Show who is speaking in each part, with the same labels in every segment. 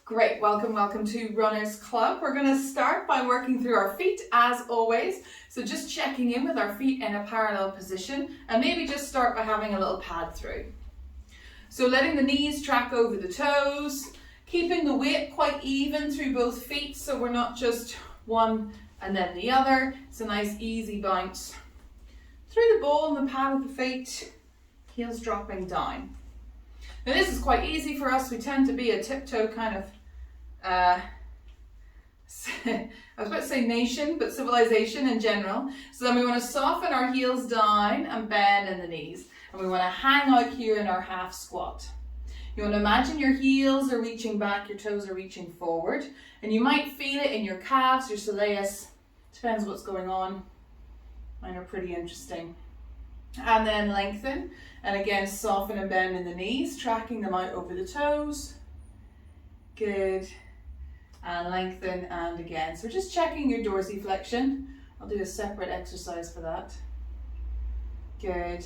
Speaker 1: Great, welcome to Runners Club. We're going to start by working through our feet as always. So just checking in with our feet in a parallel position, and maybe just start by having a little pad through. So letting the knees track over the toes, keeping the weight quite even through both feet so we're not just one and then the other. It's a nice easy bounce through the ball and the pad of the feet, heels dropping down. Now this is quite easy for us. We tend to be a tiptoe kind of I was about to say nation, but civilization in general. So then we want to soften our heels down and bend in the knees. And we want to hang out here in our half squat. You want to imagine your heels are reaching back, your toes are reaching forward. And you might feel it in your calves, your soleus. Depends what's going on. Mine are pretty interesting. And then lengthen. And again, soften and bend in the knees, tracking them out over the toes. Good. And lengthen, and again. So just checking your dorsiflexion. I'll do a separate exercise for that. Good.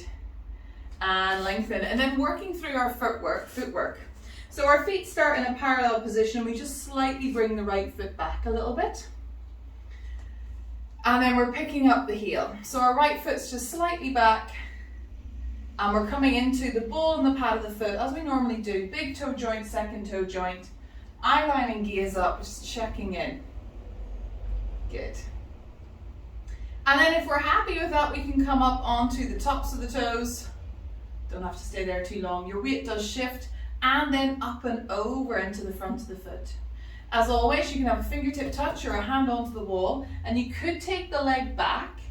Speaker 1: And lengthen. And then working through our footwork. So our feet start in a parallel position. We just slightly bring the right foot back a little bit. And then we're picking up the heel. So our right foot's just slightly back. And we're coming into the ball and the pad of the foot as we normally do. Big toe joint, second toe joint. Eyeline and gaze up, just checking in. Good. And then if we're happy with that, we can come up onto the tops of the toes. Don't have to stay there too long. Your weight does shift, and then up and over into the front of the foot. As always, you can have a fingertip touch or a hand onto the wall, and you could take the leg back,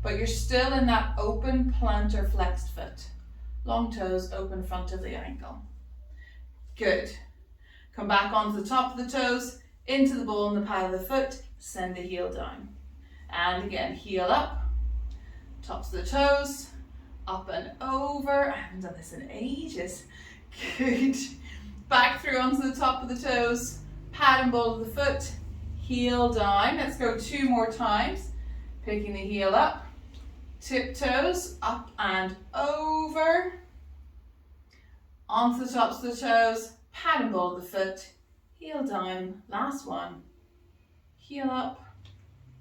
Speaker 1: but you're still in that open plantar flexed foot. Long toes, open front of the ankle. Good. Come back onto the top of the toes, into the ball and the pad of the foot, send the heel down. And again, heel up, tops of the toes, up and over. I haven't done this in ages. Good. Back through onto the top of the toes, pad and ball of the foot, heel down. Let's go 2 more times. Picking the heel up, tiptoes, up and over. Onto the tops of the toes, pad and ball of the foot, heel down, last one, heel up,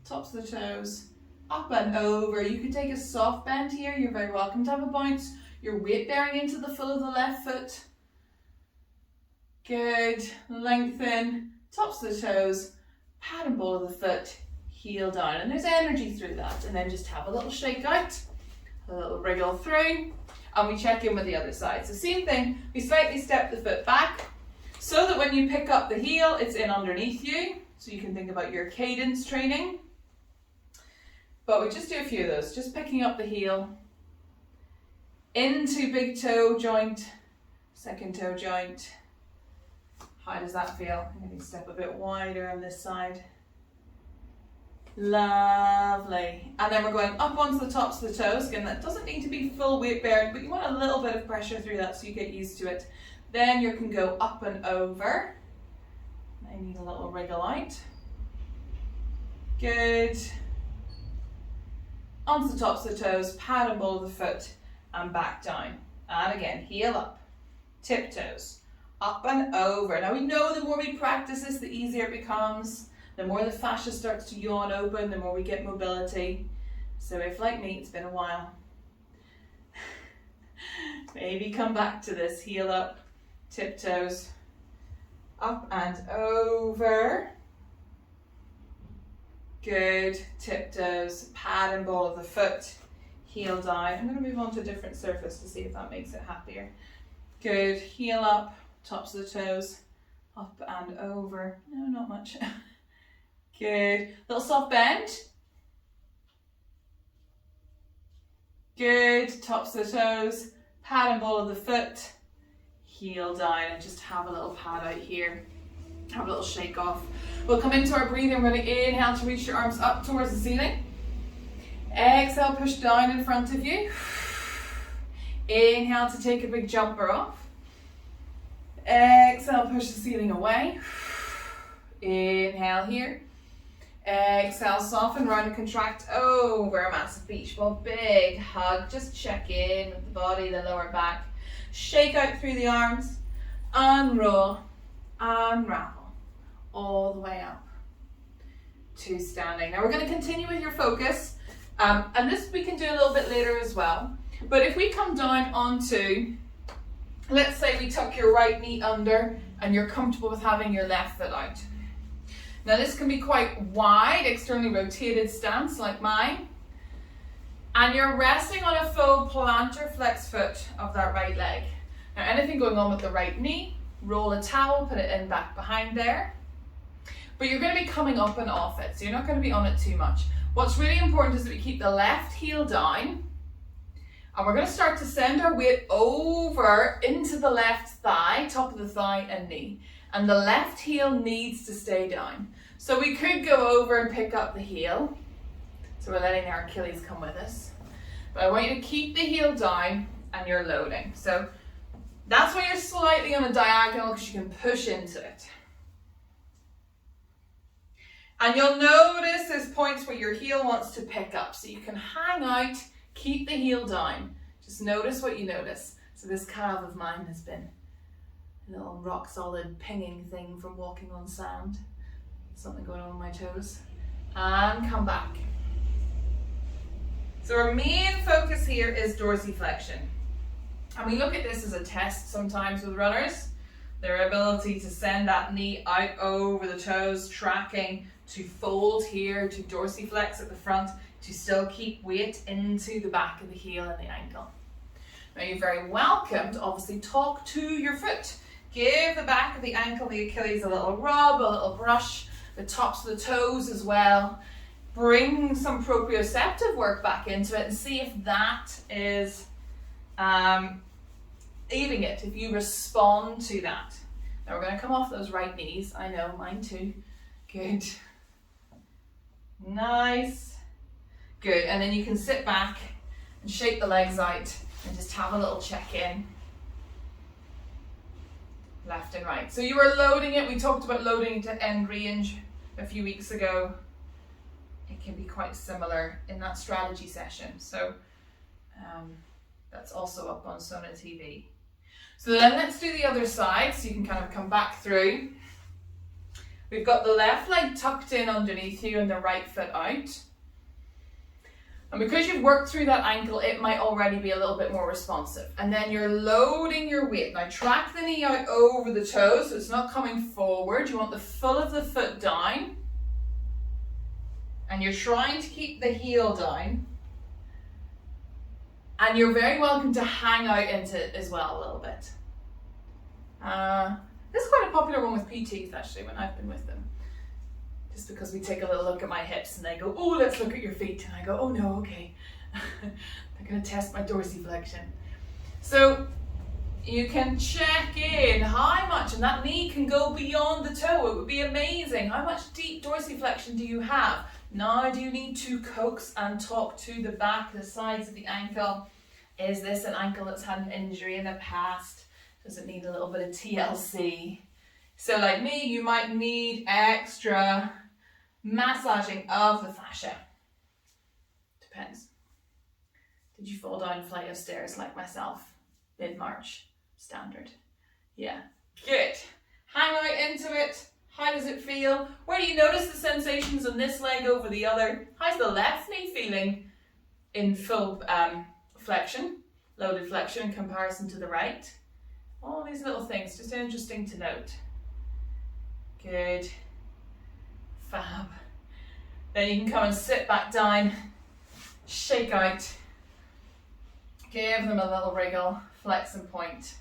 Speaker 1: tops of the toes, up and over. You can take a soft bend here, you're very welcome to have a bounce, your weight bearing into the full of the left foot. Good, lengthen, tops of the toes, pad and ball of the foot, heel down, and there's energy through that. And then just have a little shake out, a little wriggle through. And we check in with the other side. So same thing, we slightly step the foot back so that when you pick up the heel, it's in underneath you. So you can think about your cadence training. But we just do a few of those, just picking up the heel, into big toe joint, second toe joint. How does that feel? I'm going to step a bit wider on this side. Lovely. And then we're going up onto the tops of the toes. Again, that doesn't need to be full weight bearing, but you want a little bit of pressure through that so you get used to it. Then you can go up and over. I need a little wriggle out. Good. Onto the tops of the toes, pad and ball of the foot, and back down. And again, heel up, tiptoes, up and over. Now we know the more we practice this, the easier it becomes. The more the fascia starts to yawn open, the more we get mobility. So if, like me, it's been a while, maybe come back to this. Heel up, tiptoes, up and over. Good, tiptoes, pad and ball of the foot, heel down. I'm going to move on to a different surface to see if that makes it happier. Good, heel up, tops of the toes, up and over. No, not much. Good. Little soft bend. Good. Tops of the toes. Pad and ball of the foot. Heel down and just have a little pad out here. Have a little shake off. We'll come into our breathing. We're going to inhale to reach your arms up towards the ceiling. Exhale, push down in front of you. Inhale to take a big jumper off. Exhale, push the ceiling away. Inhale here. Exhale, soften, round and contract over a massive beach ball. Big hug, just check in with the body, the lower back. Shake out through the arms, unroll, unravel, all the way up to standing. Now we're going to continue with your focus, and this we can do a little bit later as well. But if we come down onto, let's say we tuck your right knee under and you're comfortable with having your left foot out. Now this can be quite wide, externally rotated stance like mine. And you're resting on a full plantar flex foot of that right leg. Now anything going on with the right knee, roll a towel, put it in back behind there. But you're going to be coming up and off it, so you're not going to be on it too much. What's really important is that we keep the left heel down. And we're going to start to send our weight over into the left thigh, top of the thigh and knee. And the left heel needs to stay down. So we could go over and pick up the heel. So we're letting our Achilles come with us. But I want you to keep the heel down and you're loading. So that's why you're slightly on a diagonal, because you can push into it. And you'll notice there's points where your heel wants to pick up. So you can hang out, keep the heel down. Just notice what you notice. So this calf of mine has been a little rock solid pinging thing from walking on sand. Something going on with my toes. And come back. So our main focus here is dorsiflexion. And we look at this as a test sometimes with runners. Their ability to send that knee out over the toes, tracking, to fold here, to dorsiflex at the front, to still keep weight into the back of the heel and the ankle. Now you're very welcome to obviously talk to your foot. Give the back of the ankle, the Achilles a little rub, a little brush, the tops of the toes as well. Bring some proprioceptive work back into it and see if that is eating it, if you respond to that. Now we're going to come off those right knees. I know, mine too. Good. Nice. Good. And then you can sit back and shake the legs out and just have a little check-in. Left and right. So you were loading it. We talked about loading to end range a few weeks ago. It can be quite similar in that strategy session. So that's also up on Sona TV. So then let's do the other side, so you can kind of come back through. We've got the left leg tucked in underneath you and the right foot out. And because you've worked through that ankle, it might already be a little bit more responsive. And then you're loading your weight. Now track the knee out over the toes, so it's not coming forward. You want the full of the foot down. And you're trying to keep the heel down. And you're very welcome to hang out into it as well a little bit. This is quite a popular one with PTs actually when I've been with them. Just because we take a little look at my hips and they go, oh, let's look at your feet. And I go, oh no, okay. They're going to test my dorsiflexion. So you can check in how much, and that knee can go beyond the toe. It would be amazing. How much deep dorsiflexion do you have? Now do you need to coax and talk to the back, the sides of the ankle? Is this an ankle that's had an injury in the past? Does it need a little bit of TLC? So like me, you might need extra massaging of the fascia. Depends. Did you fall down a flight of stairs like myself? Mid-March, standard. Yeah, good. Hang out into it. How does it feel? Where do you notice the sensations on this leg over the other? How's the left knee feeling in full flexion, loaded flexion in comparison to the right? All these little things, just interesting to note. Good. Fab. Then you can come and sit back down, shake out, give them a little wriggle, flex and point.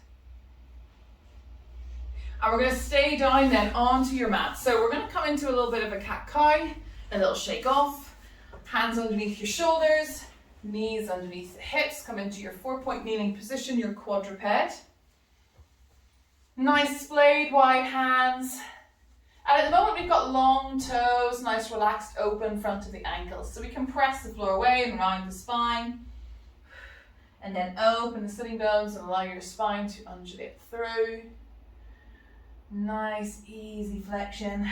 Speaker 1: And we're going to stay down then onto your mat. So we're going to come into a little bit of a cat-cow, a little shake off, hands underneath your shoulders, knees underneath the hips, come into your 4-point kneeling position, your quadruped. Nice splayed wide hands. And at the moment we've got long toes, nice relaxed open front of the ankles. So we can press the floor away and around the spine. And then open the sitting bones and allow your spine to undulate through. Nice easy flexion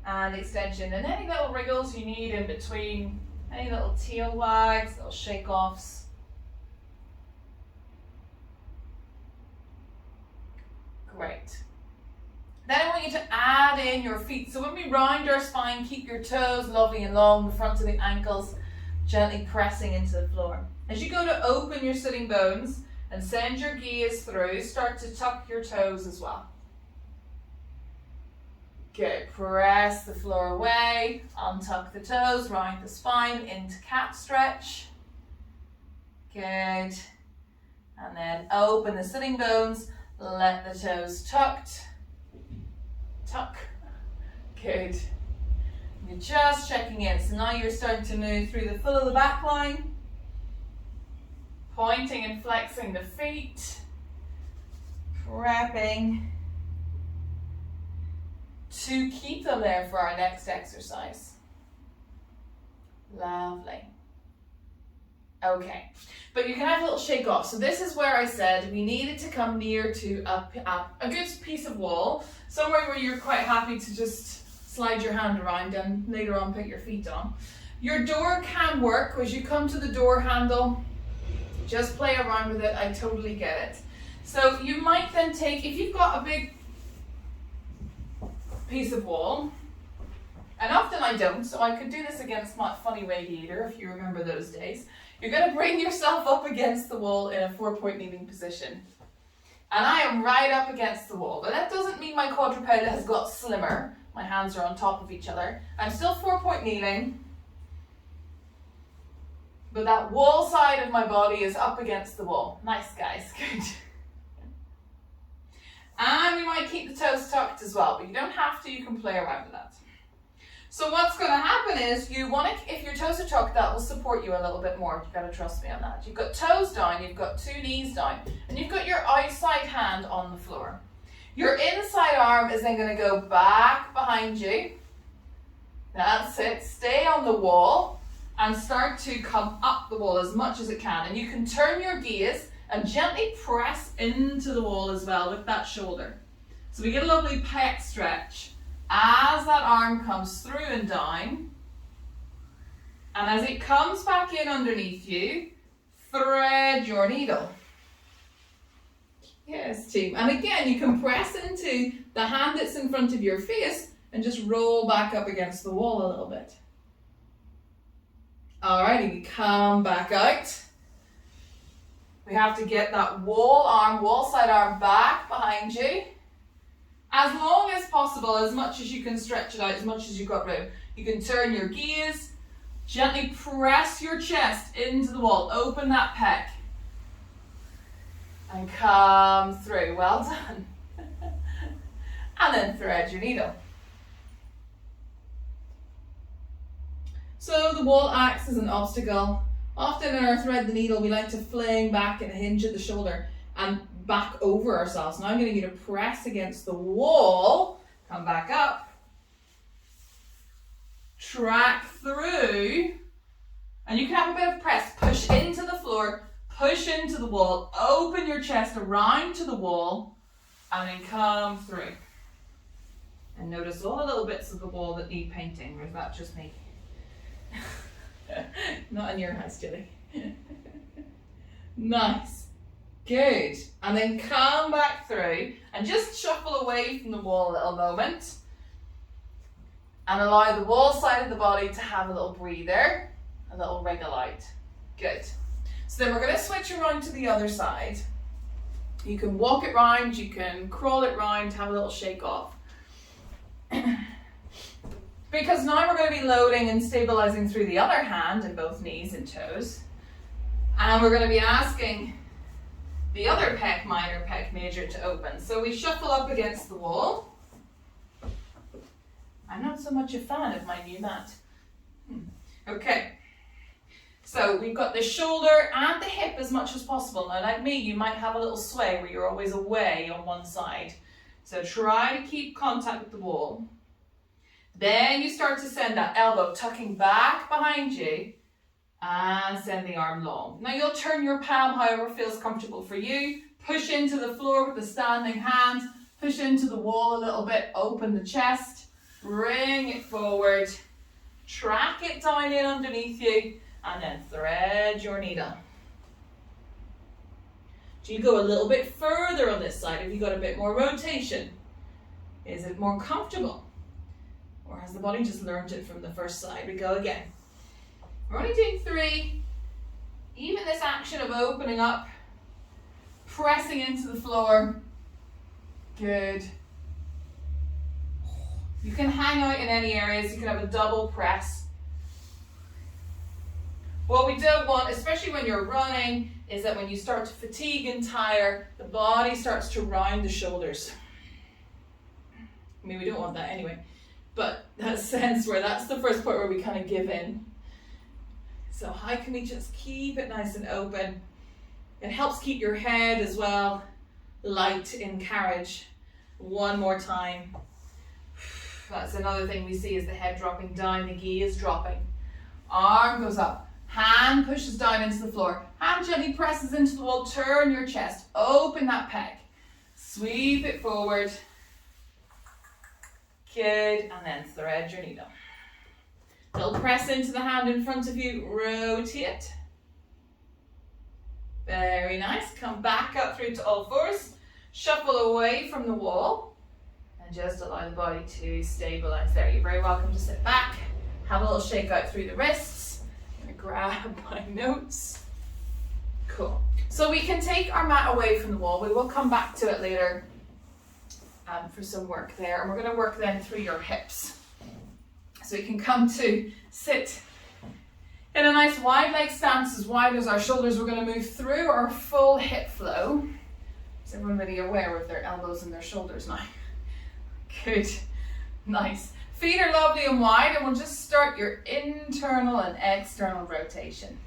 Speaker 1: and extension, and any little wriggles you need in between, any little tail wags, little shake offs. Great. you to add in your feet. So when we round our spine, keep your toes lovely and long, the front of the ankles gently pressing into the floor. As you go to open your sitting bones and send your gaze through, start to tuck your toes as well. Good, press the floor away, untuck the toes, round the spine into cat stretch. Good, and then open the sitting bones, let the toes tucked, tuck, good. You're just checking in, so now you're starting to move through the full of the back line, pointing and flexing the feet, prepping to keep them there for our next exercise. Lovely. Okay, but you can have a little shake off. So this is where I said we needed to come near to a good piece of wall, somewhere where you're quite happy to just slide your hand around and later on put your feet on. Your door can work. As you come to the door handle, just play around with it. I totally get it. So you might then take, if you've got a big piece of wall, and often I don't, so I could do this against my funny radiator if you remember those days. You're going to bring yourself up against the wall in a 4-point kneeling position. And I am right up against the wall. But that doesn't mean my quadruped has got slimmer. My hands are on top of each other. I'm still 4-point kneeling. But that wall side of my body is up against the wall. Nice, guys. Good. And we might keep the toes tucked as well, but you don't have to, you can play around with that. So what's going to happen is you want to, if your toes are tucked, that will support you a little bit more. You've got to trust me on that. You've got toes down, you've got 2 knees down, and you've got your outside hand on the floor. Your inside arm is then going to go back behind you. That's it. Stay on the wall and start to come up the wall as much as it can. And you can turn your gaze and gently press into the wall as well with that shoulder. So we get a lovely pec stretch as that arm comes through and down. And as it comes back in underneath you, thread your needle. Yes, team. And again, you can press into the hand that's in front of your face and just roll back up against the wall a little bit. Alrighty, we come back out. We have to get that wall side arm back behind you. As long as possible, as much as you can stretch it out, as much as you've got room. You can turn your gaze, gently press your chest into the wall, open that pec, and come through. Well done. And then thread your needle. So the wall acts as an obstacle. Often in our thread the needle, we like to fling back and hinge at the shoulder and back over ourselves. Now I'm going to get you to press against the wall, come back up, track through, and you can have a bit of press. Push into the floor, push into the wall, open your chest around to the wall, and then come through. And notice all the little bits of the wall that need painting, or is that just me? Not in your house, Julie. Nice. Good. And then come back through and just shuffle away from the wall a little moment. And allow the wall side of the body to have a little breather, a little wriggle out. Good. So then we're going to switch around to the other side. You can walk it round, you can crawl it round, have a little shake off. Because now we're going to be loading and stabilizing through the other hand in both knees and toes. And we're going to be asking the other pec minor, pec major to open. So we shuffle up against the wall. I'm not so much a fan of my new mat. Okay. So we've got the shoulder and the hip as much as possible. Now like me, you might have a little sway where you're always away on one side. So try to keep contact with the wall. Then you start to send that elbow tucking back behind you and send the arm long. Now you'll turn your palm however feels comfortable for you. Push into the floor with the standing hand. Push into the wall a little bit. Open the chest. Bring it forward. Track it down in underneath you. And then thread your needle. Do you go a little bit further on this side? Have you got a bit more rotation? Is it more comfortable? Or has the body just learned it from the first side? We go again. We're only doing 3. Even this action of opening up, pressing into the floor. Good. You can hang out in any areas. You can have a double press. What we don't want, especially when you're running, is that when you start to fatigue and tire, the body starts to round the shoulders. I mean, we don't want that anyway, but that sense where that's the first point where we kind of give in. So how can we just keep it nice and open? It helps keep your head as well light in carriage. One more time. That's another thing we see is the head dropping down, the gi is dropping. Arm goes up, hand pushes down into the floor, hand gently presses into the wall, turn your chest, open that pec, sweep it forward. Good, and then thread your needle. Little press into the hand in front of you, rotate. Very nice, come back up through to all fours, shuffle away from the wall. And just allow the body to stabilize there. You're very welcome to sit back, have a little shake out through the wrists. I'm gonna grab my notes. Cool. So we can take our mat away from the wall. We will come back to it later for some work there. And we're gonna work then through your hips. So you can come to sit in a nice wide leg stance, as wide as our shoulders. We're gonna move through our full hip flow. Is everyone really aware of their elbows and their shoulders now? Good, nice. Feet are lovely and wide, and we'll just start your internal and external rotation.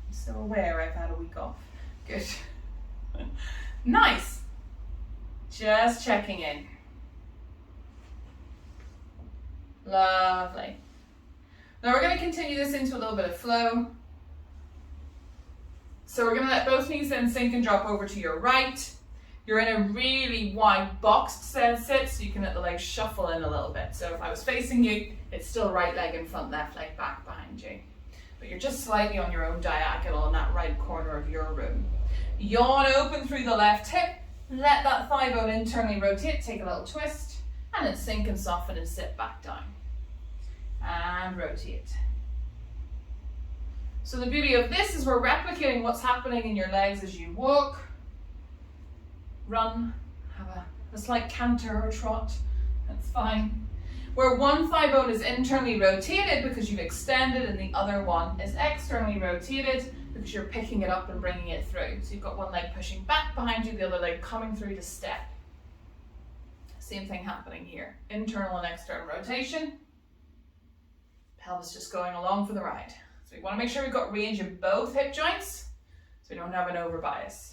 Speaker 1: I'm so aware I've had a week off. Good. Nice. Just checking in. Lovely. Now we're going to continue this into a little bit of flow. So we're going to let both knees then sink and drop over to your right. You're in a really wide boxed sit, so you can let the legs shuffle in a little bit. So if I was facing you, it's still right leg in front, left leg back behind you. But you're just slightly on your own diagonal in that right corner of your room. Yawn open through the left hip. Let that thigh bone internally rotate, take a little twist, and then sink and soften and sit back down. And rotate. So the beauty of this is we're replicating what's happening in your legs as you walk, run, have a slight canter or trot, that's fine. Where one thigh bone is internally rotated because you've extended and the other one is externally rotated because you're picking it up and bringing it through. So you've got one leg pushing back behind you, the other leg coming through to step. Same thing happening here, internal and external rotation. Pelvis just going along for the ride. So we want to make sure we've got range in both hip joints so we don't have an over bias.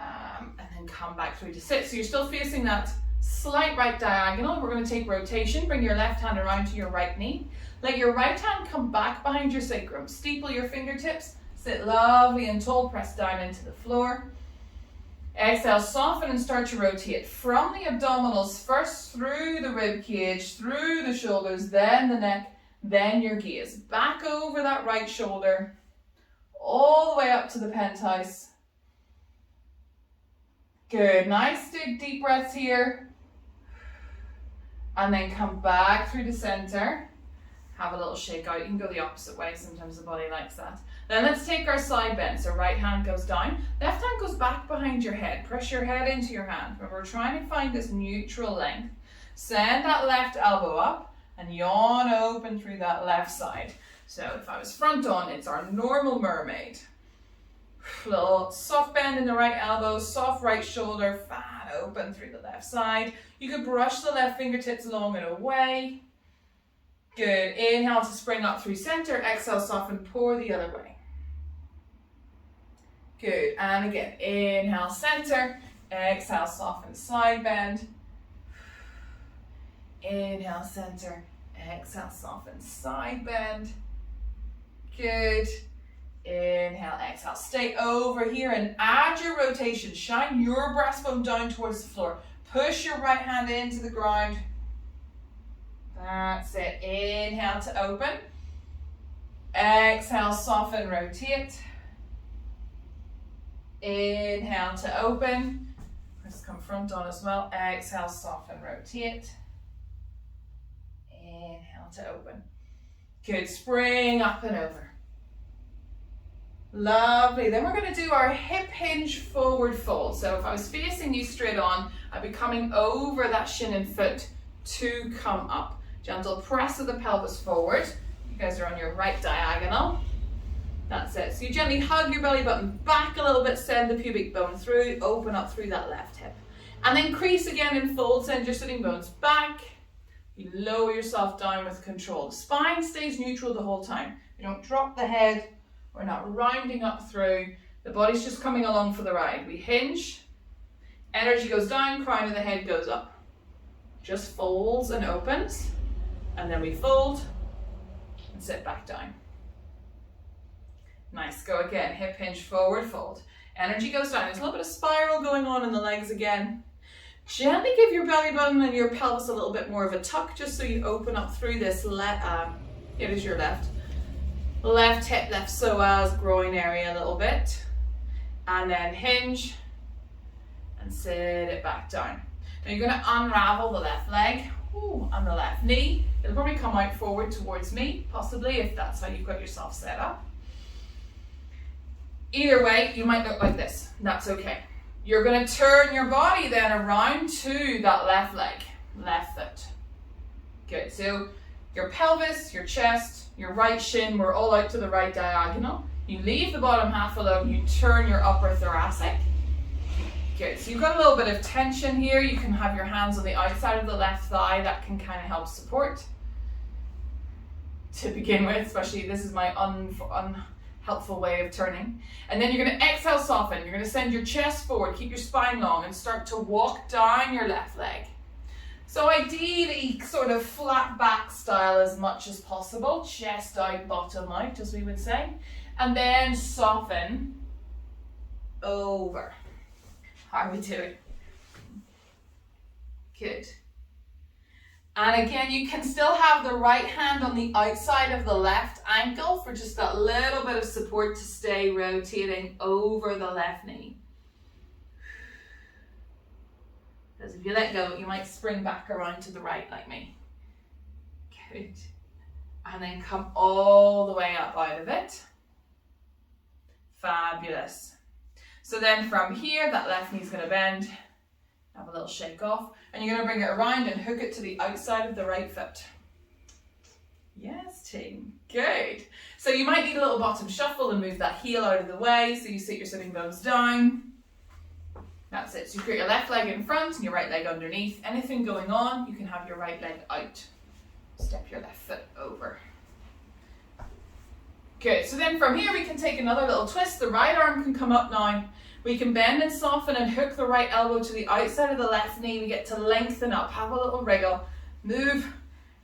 Speaker 1: And then come back through to sit. So you're still facing that slight right diagonal. We're going to take rotation. Bring your left hand around to your right knee. Let your right hand come back behind your sacrum. Steeple your fingertips. Sit lovely and tall. Press down into the floor. Exhale, soften and start to rotate from the abdominals first through the rib cage, through the shoulders, then the neck, then your gaze. Back over that right shoulder, all the way up to the penthouse. Good, nice deep breaths here. And then come back through the center. Have a little shake out. You can go the opposite way, sometimes the body likes that. Then let's take our side bend. So right hand goes down, left hand goes back behind your head. Press your head into your hand. Remember, we're trying to find this neutral length. Send that left elbow up and yawn open through that left side. So if I was front on, it's our normal mermaid. Little soft bend in the right elbow, soft right shoulder, fan open through the left side. You could brush the left fingertips along and away. Good. Inhale to spring up through center. Exhale, soften, pour the other way. Good. And again, inhale, center. Exhale, soften, side bend. Inhale, center. Exhale, soften, side bend. Good. Inhale, exhale. Stay over here and add your rotation. Shine your breastbone down towards the floor. Push your right hand into the ground. That's it. Inhale to open. Exhale, soften, rotate. Inhale to open. Let's come front on as well. Exhale, soften, rotate. Inhale to open. Good, spring up and over. Lovely. Then we're going to do our hip hinge forward fold. So if I was facing you straight on, I'd be coming over that shin and foot to come up. Gentle press of the pelvis forward. You guys are on your right diagonal. That's it. So you gently hug your belly button back a little bit, send the pubic bone through, open up through that left hip. And then crease again in fold, send your sitting bones back. You lower yourself down with control. The spine stays neutral the whole time. You don't drop the head. We're not rounding up through. The body's just coming along for the ride. We hinge. Energy goes down, crown of the head goes up. Just folds and opens. And then we fold and sit back down. Nice, go again. Hip hinge, forward fold. Energy goes down. There's a little bit of spiral going on in the legs again. Gently give your belly button and your pelvis a little bit more of a tuck, just so you open up through this, it is your left hip, left psoas, groin area a little bit. And then hinge and sit it back down. Now you're going to unravel the left leg and the left knee. It'll probably come out forward towards me, possibly, if that's how you've got yourself set up. Either way, you might look like this. That's okay. You're going to turn your body then around to that left leg, left foot. Good. So your pelvis, your chest, your right shin, we're all out to the right diagonal. You leave the bottom half alone, you turn your upper thoracic. Good. So you've got a little bit of tension here. You can have your hands on the outside of the left thigh. That can kind of help support to begin with, especially this is my unhelpful way of turning. And then you're going to exhale, soften. You're going to send your chest forward, keep your spine long, and start to walk down your left leg. So ideally, sort of flat back style as much as possible. Chest out, bottom out, as we would say. And then soften over. How are we doing? Good. And again, you can still have the right hand on the outside of the left ankle for just that little bit of support to stay rotating over the left knee. Because if you let go, you might spring back around to the right like me. Good. And then come all the way up out of it. Fabulous. So then from here, that left knee's going to bend. Have a little shake off. And you're going to bring it around and hook it to the outside of the right foot. Yes, team. Good. So you might need a little bottom shuffle and move that heel out of the way. So you sit your sitting bones down. That's it. So you put your left leg in front and your right leg underneath. Anything going on, you can have your right leg out. Step your left foot over. Good. So then from here we can take another little twist. The right arm can come up now. We can bend and soften and hook the right elbow to the outside of the left knee. We get to lengthen up. Have a little wriggle. Move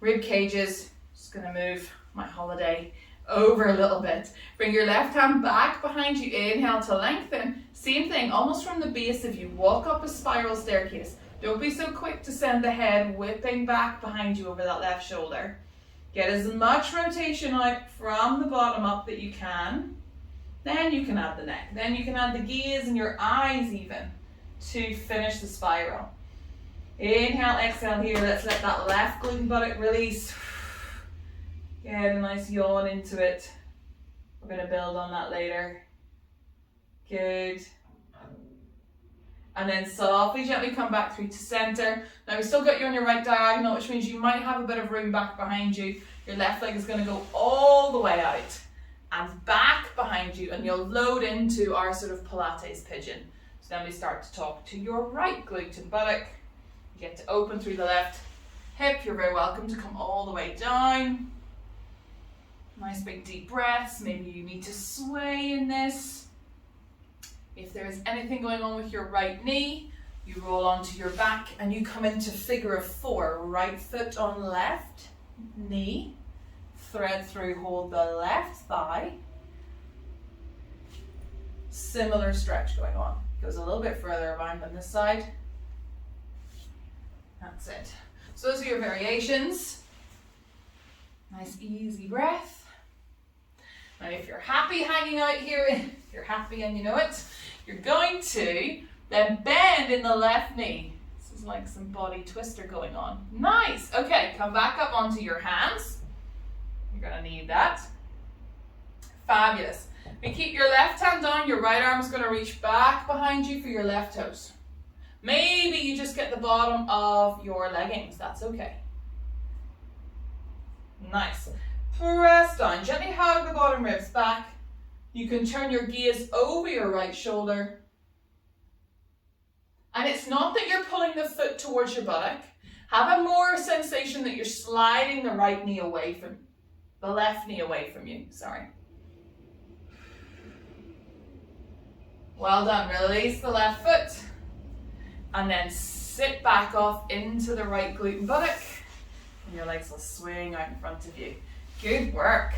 Speaker 1: rib cages. Just going to move my holiday over a little bit. Bring your left hand back behind you. Inhale to lengthen. Same thing, almost from the base of you. Walk up a spiral staircase. Don't be so quick to send the head whipping back behind you over that left shoulder. Get as much rotation out from the bottom up that you can. Then you can add the neck. Then you can add the gaze and your eyes even to finish the spiral. Inhale, exhale here. Let's let that left glute and buttock release. Get a nice yawn into it. We're going to build on that later. Good. And then softly, gently come back through to center. Now we've still got you on your right diagonal, which means you might have a bit of room back behind you. Your left leg is going to go all the way out and back behind you, and you'll load into our sort of Pilates pigeon. So then we start to talk to your right glute and buttock. You get to open through the left hip. You're very welcome to come all the way down. Nice big deep breaths. Maybe you need to sway in this. If there is anything going on with your right knee, you roll onto your back and you come into figure of four. Right foot on left knee. Thread through, hold the left thigh. Similar stretch going on. Goes a little bit further around than this side. That's it. So those are your variations. Nice easy breath. Now if you're happy hanging out here, if you're happy and you know it, You're going to then bend in the left knee. This is like some body twister going on. Nice. Okay, come back up onto your hands. You're going to need that. Fabulous. We keep your left hand down, your right arm is going to reach back behind you for your left toes. Maybe you just get the bottom of your leggings, that's okay. Nice. Press down, gently hug the bottom ribs back. You can turn your gaze over your right shoulder. And it's not that you're pulling the foot towards your buttock. Have a more sensation that you're sliding the right knee away from, the left knee away from you, sorry. Well done, release the left foot. And then sit back off into the right glute and buttock. And your legs will swing out in front of you. Good work.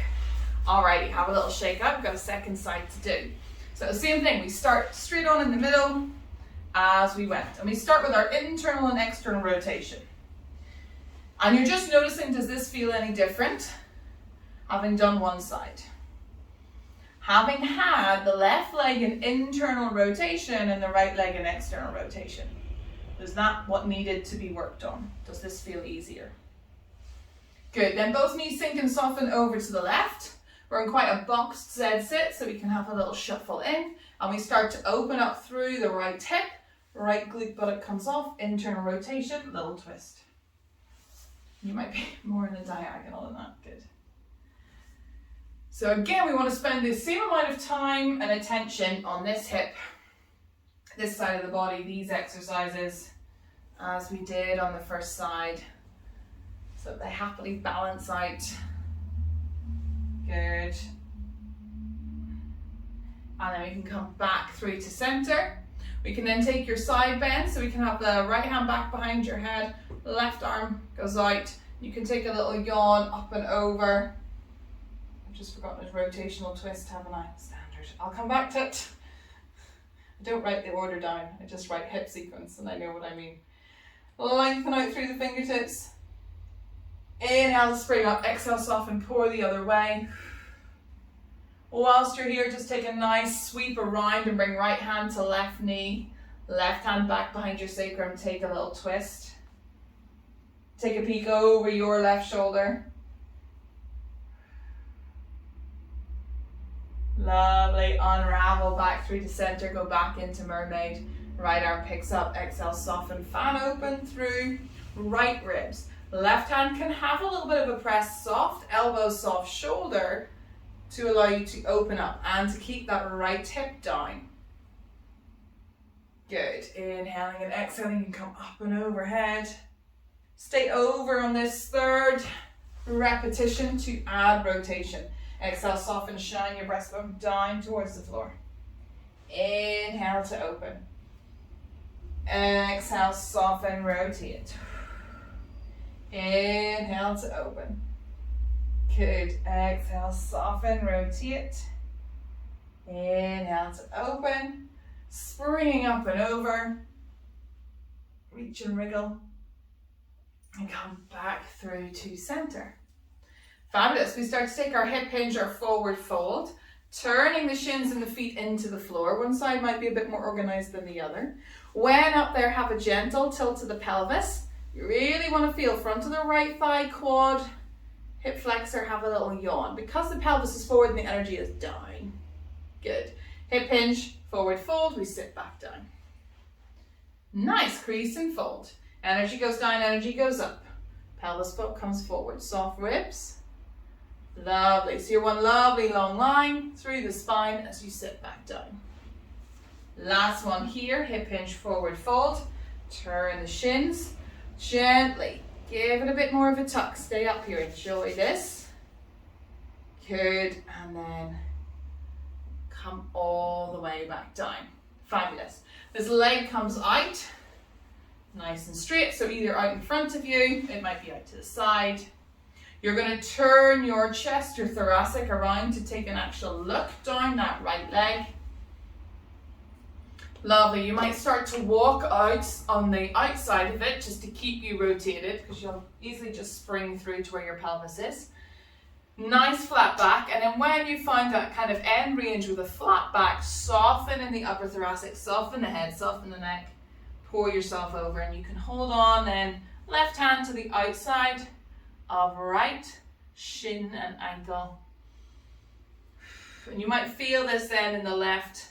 Speaker 1: Alrighty, have a little shake up. We've got a second side to do. So the same thing, we start straight on in the middle as we went. And we start with our internal and external rotation. And you're just noticing, does this feel any different? Having done one side. Having had the left leg in internal rotation and the right leg in external rotation. Is that what needed to be worked on? Does this feel easier? Good, then both knees sink and soften over to the left. We're in quite a boxed Z sit, so we can have a little shuffle in. And we start to open up through the right hip. Right glute buttock comes off, internal rotation, little twist. You might be more in the diagonal than that, good. So again, we want to spend the same amount of time and attention on this hip, this side of the body, these exercises, as we did on the first side, so that they happily balance out. Good. And then we can come back through to center. We can then take your side bend, so we can have the right hand back behind your head, left arm goes out. You can take a little yawn up and over. Just forgotten his rotational twist, haven't I? Standard. I'll come back to it. I don't write the order down, I just write hip sequence and I know what I mean. Lengthen out through the fingertips. Inhale to spring up, exhale, soften, pour the other way. Whilst you're here, just take a nice sweep around and bring right hand to left knee. Left hand back behind your sacrum, take a little twist. Take a peek over your left shoulder. Lovely, unravel back through to center, go back into mermaid. Right arm picks up, exhale, soften, fan open through right ribs. Left hand can have a little bit of a press, soft elbow, soft shoulder to allow you to open up and to keep that right hip down. Good, inhaling and exhaling, you can come up and overhead. Stay over on this third repetition to add rotation. Exhale, soften, shine your breastbone down towards the floor. Inhale to open. Exhale, soften, rotate. Inhale to open. Good. Exhale, soften, rotate. Inhale to open. Springing up and over. Reach and wriggle. And come back through to center. Fabulous. We start to take our hip hinge, our forward fold, turning the shins and the feet into the floor. One side might be a bit more organized than the other. When up there, have a gentle tilt to the pelvis. You really want to feel front of the right thigh, quad, hip flexor, have a little yawn. Because the pelvis is forward and the energy is down. Good. Hip hinge, forward fold, we sit back down. Nice, crease and fold. Energy goes down, energy goes up. Pelvis foot comes forward, soft ribs. Lovely. So you're one lovely long line through the spine as you sit back down. Last one here, hip hinge, forward fold. Turn the shins gently. Give it a bit more of a tuck. Stay up here. Enjoy this. Good. And then come all the way back down. Fabulous. This leg comes out nice and straight. So either out in front of you, it might be out to the side. You're going to turn your chest, your thoracic around to take an actual look down that right leg. Lovely. You might start to walk out on the outside of it just to keep you rotated because you'll easily just spring through to where your pelvis is. Nice flat back, and then when you find that kind of end range with a flat back, soften in the upper thoracic, soften the head, soften the neck, pour yourself over, and you can hold on then left hand to the outside of right shin and ankle. And you might feel this then in the left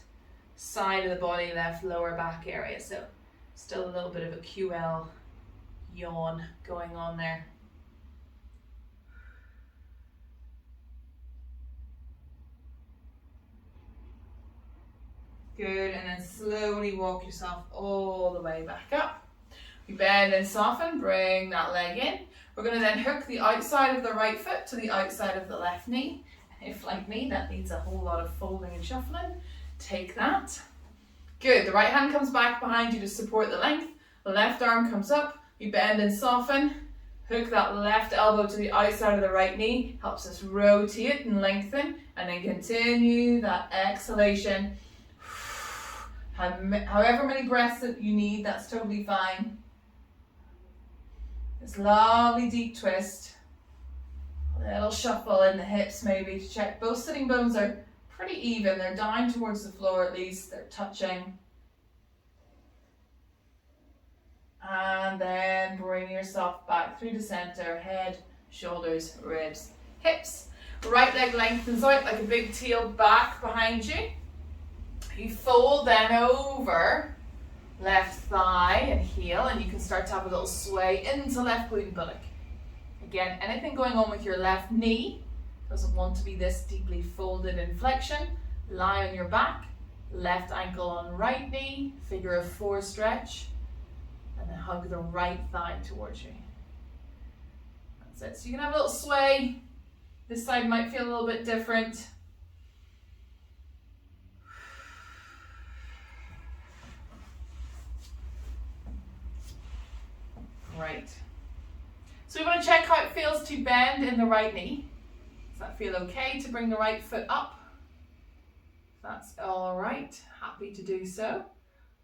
Speaker 1: side of the body, left lower back area. So still a little bit of a QL yawn going on there. Good, and then slowly walk yourself all the way back up. You bend and soften, bring that leg in. We're going to then hook the outside of the right foot to the outside of the left knee. If, like me, that needs a whole lot of folding and shuffling, take that. Good, the right hand comes back behind you to support the length. The left arm comes up, you bend and soften. Hook that left elbow to the outside of the right knee, helps us rotate and lengthen, and then continue that exhalation. However many breaths that you need, that's totally fine. This lovely deep twist. A little shuffle in the hips maybe to check both sitting bones are pretty even. They're down towards the floor at least. They're touching. And then bring yourself back through the center. Head, shoulders, ribs, hips. Right leg lengthens out like a big tail back behind you. You fold then over left thigh and heel, and you can start to have a little sway into left glute and buttock. Again, anything going on with your left knee, doesn't want to be this deeply folded in flexion. Lie on your back, left ankle on right knee, figure of four stretch, and then hug the right thigh towards you. That's it. So you can have a little sway. This side might feel a little bit different. Right. So we want to check how it feels to bend in the right knee. Does that feel okay to bring the right foot up? That's all right. Happy to do so.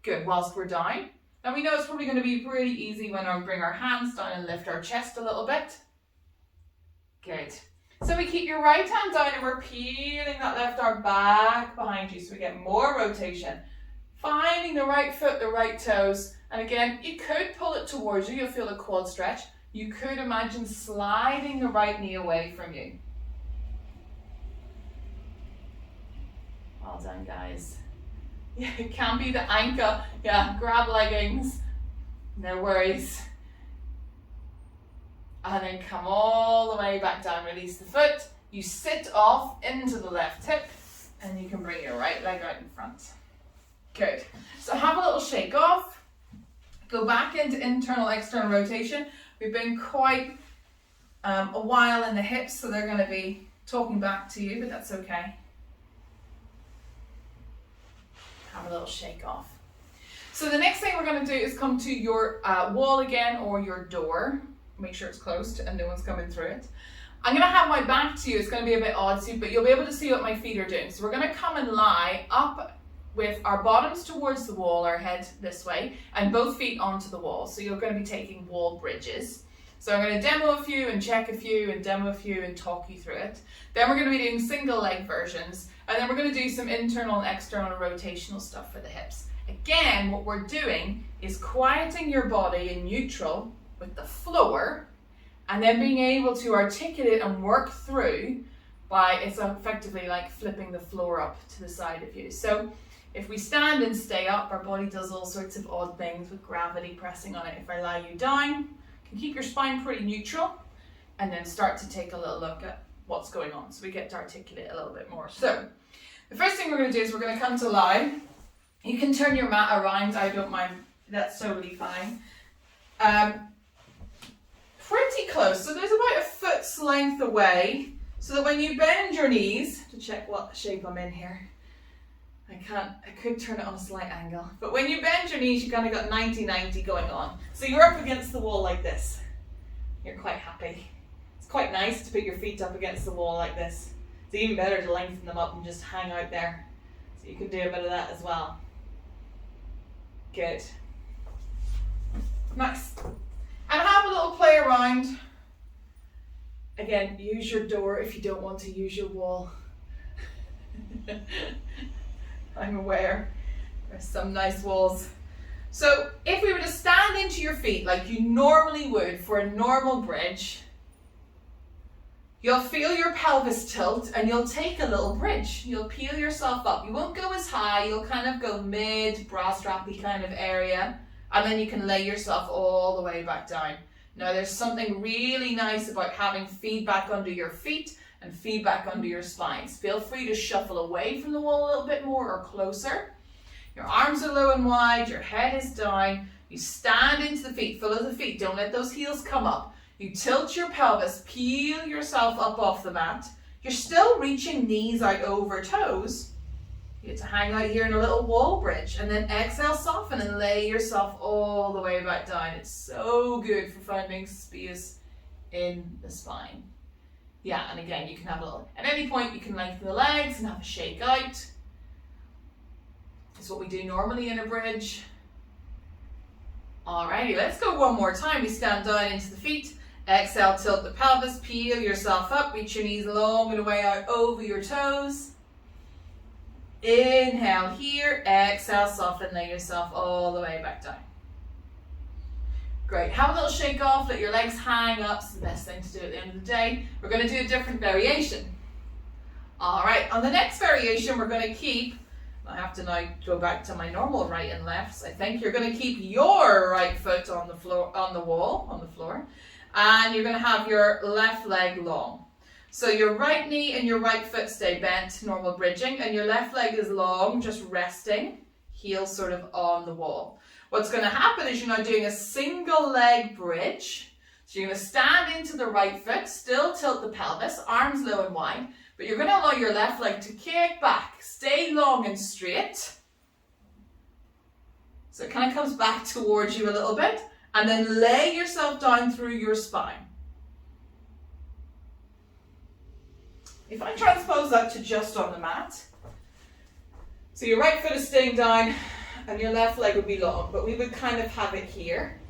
Speaker 1: Good. Whilst we're down. Now we know it's probably going to be pretty easy when we bring our hands down and lift our chest a little bit. Good. So we keep your right hand down and we're peeling that left arm back behind you so we get more rotation. Finding the right foot, the right toes. And again, you could pull it towards you. You'll feel a quad stretch. You could imagine sliding the right knee away from you. Well done, guys. Yeah, it can be the ankle. Yeah, grab leggings. No worries. And then come all the way back down. Release the foot. You sit off into the left hip. And you can bring your right leg out in front. Good. So have a little shake off. Go back into internal, external rotation. We've been quite a while in the hips, so they're going to be talking back to you, but that's okay. Have a little shake off. So the next thing we're going to do is come to your wall again or your door. Make sure it's closed and no one's coming through it. I'm going to have my back to you. It's going to be a bit odd, but you'll be able to see what my feet are doing. So we're going to come and lie up with our bottoms towards the wall, our head this way, and both feet onto the wall. So you're going to be taking wall bridges. So I'm going to demo a few and check a few and demo a few and talk you through it. Then we're going to be doing single leg versions, and then we're going to do some internal and external rotational stuff for the hips. Again, what we're doing is quieting your body in neutral with the floor, and then being able to articulate and work through by, it's effectively like flipping the floor up to the side of you. So if we stand and stay up, our body does all sorts of odd things with gravity pressing on it. If I lie you down, you can keep your spine pretty neutral and then start to take a little look at what's going on. So we get to articulate a little bit more. So the first thing we're going to do is we're going to come to lie. You can turn your mat around, I don't mind, that's totally fine. Pretty close, so there's about a foot's length away, so that when you bend your knees, to check what shape I'm in here, I could turn it on a slight angle, but when you bend your knees, you kind of got 90-90 going on. So you're up against the wall like this. You're quite happy. It's quite nice to put your feet up against the wall like this. It's even better to lengthen them up and just hang out there. So you can do a bit of that as well. Good. Nice. And have a little play around. Again, use your door if you don't want to use your wall. I'm aware there's some nice walls. So if we were to stand into your feet like you normally would for a normal bridge, you'll feel your pelvis tilt and you'll take a little bridge. You'll peel yourself up. You won't go as high, you'll kind of go mid, bra strappy kind of area, and then you can lay yourself all the way back down. Now there's something really nice about having feedback under your feet and feedback under your spines. Feel free to shuffle away from the wall a little bit more or closer. Your arms are low and wide, your head is down. You stand into the feet, follow the feet, don't let those heels come up. You tilt your pelvis, peel yourself up off the mat. You're still reaching knees out over toes. You get to hang out here in a little wall bridge, and then exhale, soften and lay yourself all the way back down. It's so good for finding space in the spine. Yeah, and again, you can have a little, at any point you can lengthen the legs and have a shake out. It's what we do normally in a bridge. Alrighty, let's go one more time. We stand down into the feet. Exhale, tilt the pelvis, peel yourself up, reach your knees long and away out over your toes. Inhale here, exhale, soften, lay yourself all the way back down. Great, have a little shake off, let your legs hang up. It's the best thing to do at the end of the day. We're going to do a different variation. Alright, on the next variation we're going to keep, I have to now go back to my normal right and lefts. I think you're going to keep your right foot on the floor, on the wall, on the floor, and you're going to have your left leg long. So your right knee and your right foot stay bent, normal bridging, and your left leg is long, just resting, heels sort of on the wall. What's going to happen is you're now doing a single leg bridge. So you're going to stand into the right foot, still tilt the pelvis, arms low and wide, but you're going to allow your left leg to kick back, stay long and straight. So it kind of comes back towards you a little bit, and then lay yourself down through your spine. If I transpose that to just on the mat, so your right foot is staying down and your left leg would be long, but we would kind of have it here.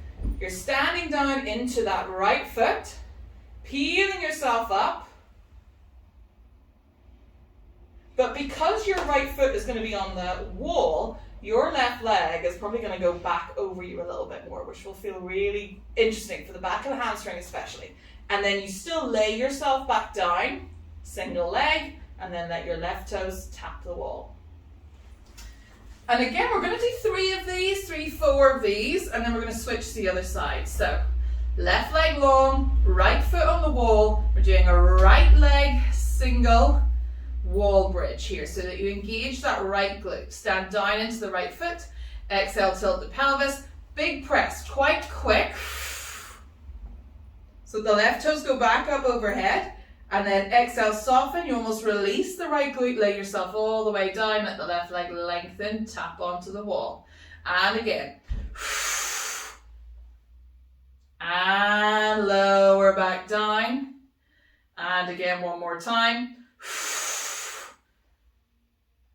Speaker 1: You're standing down into that right foot, peeling yourself up, but because your right foot is going to be on the wall, your left leg is probably going to go back over you a little bit more, which will feel really interesting for the back of the hamstring especially. And then you still lay yourself back down, single leg, and then let your left toes tap the wall. And again, we're going to do 4 of these, and then we're going to switch to the other side. So left leg long, right foot on the wall. We're doing a right leg single wall bridge here so that you engage that right glute. Stand down into the right foot, exhale, tilt the pelvis, big press, quite quick. So the left toes go back up overhead, and then exhale, soften. You almost release the right glute, lay yourself all the way down, let the left leg lengthen, tap onto the wall. And again. And lower back down. And again, one more time.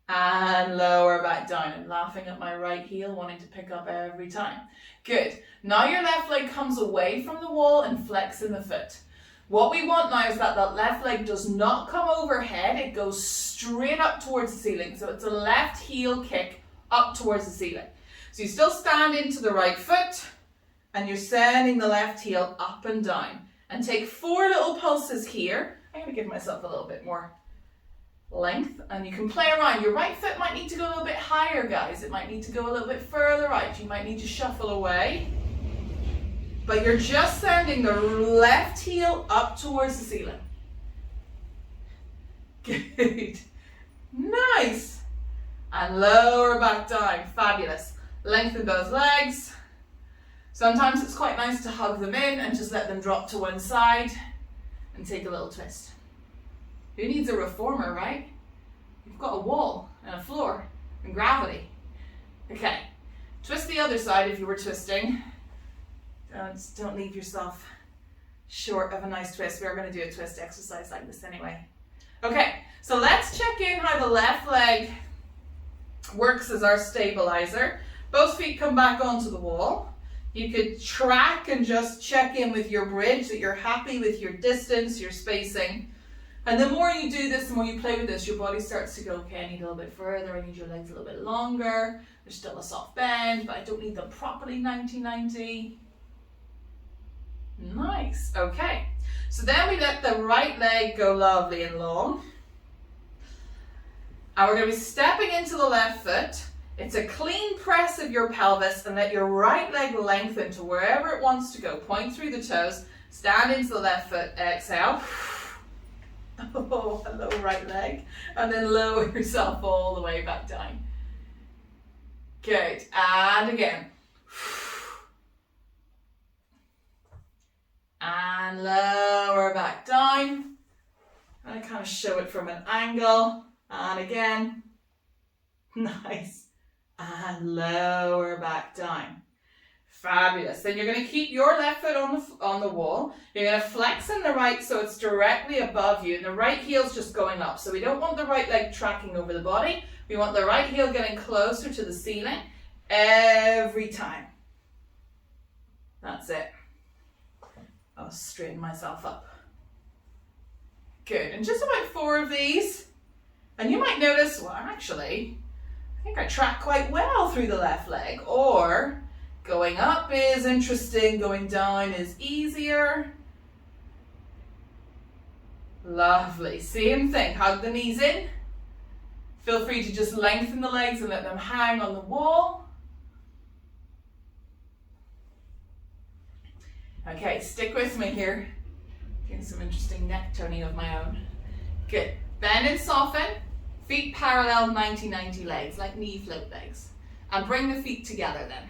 Speaker 1: And lower back down. I'm laughing at my right heel, wanting to pick up every time. Good. Now your left leg comes away from the wall and flex in the foot. What we want now is that that left leg does not come overhead, it goes straight up towards the ceiling. So it's a left heel kick up towards the ceiling. So you still stand into the right foot and you're sending the left heel up and down. And take 4 little pulses here. I'm going to give myself a little bit more length, and you can play around. Your right foot might need to go a little bit higher, guys. It might need to go a little bit further out. You might need to shuffle away. But you're just sending the left heel up towards the ceiling. Good. Nice. And lower back down. Fabulous. Lengthen those legs. Sometimes it's quite nice to hug them in and just let them drop to one side and take a little twist. Who needs a reformer, right? You've got a wall and a floor and gravity. Okay. Twist the other side if you were twisting. Don't leave yourself short of a nice twist. We're going to do a twist exercise like this anyway. Okay, so let's check in how the left leg works as our stabilizer. Both feet come back onto the wall. You could track and just check in with your bridge that you're happy with your distance, your spacing. And the more you do this, the more you play with this, your body starts to go, okay, I need a little bit further, I need your legs a little bit longer. There's still a soft bend, but I don't need them properly 90-90. Nice, okay. So then we let the right leg go lovely and long. And we're going to be stepping into the left foot. It's a clean press of your pelvis and let your right leg lengthen to wherever it wants to go. Point through the toes, stand into the left foot, exhale. Oh, hello right leg. And then lower yourself all the way back down. Good, and again. And lower back down. And I kind of show it from an angle. And again. Nice. And lower back down. Fabulous. Then you're going to keep your left foot on the wall. You're going to flex in the right so it's directly above you. And the right heel's just going up. So we don't want the right leg tracking over the body. We want the right heel getting closer to the ceiling every time. That's it. I'll straighten myself up. Good. And just about 4 of these. And you might notice, well, actually, I think I track quite well through the left leg. Or going up is interesting, going down is easier. Lovely. Same thing. Hug the knees in. Feel free to just lengthen the legs and let them hang on the wall. Okay, stick with me here. Getting some interesting neck toning of my own. Good. Bend and soften. Feet parallel 90-90 legs, like knee float legs. And bring the feet together then.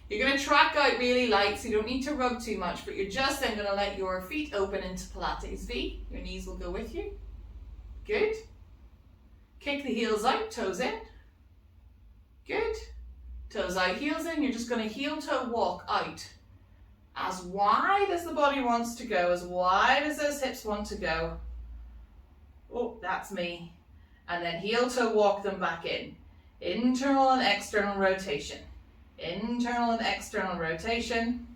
Speaker 1: You're going to track out really light, so you don't need to rub too much, but you're just then going to let your feet open into Pilates V. Your knees will go with you. Good. Kick the heels out, toes in. Good. Toes out, heels in. You're just going to heel toe walk out. As wide as the body wants to go, as wide as those hips want to go. Oh, that's me. And then heel toe walk them back in. Internal and external rotation. Internal and external rotation.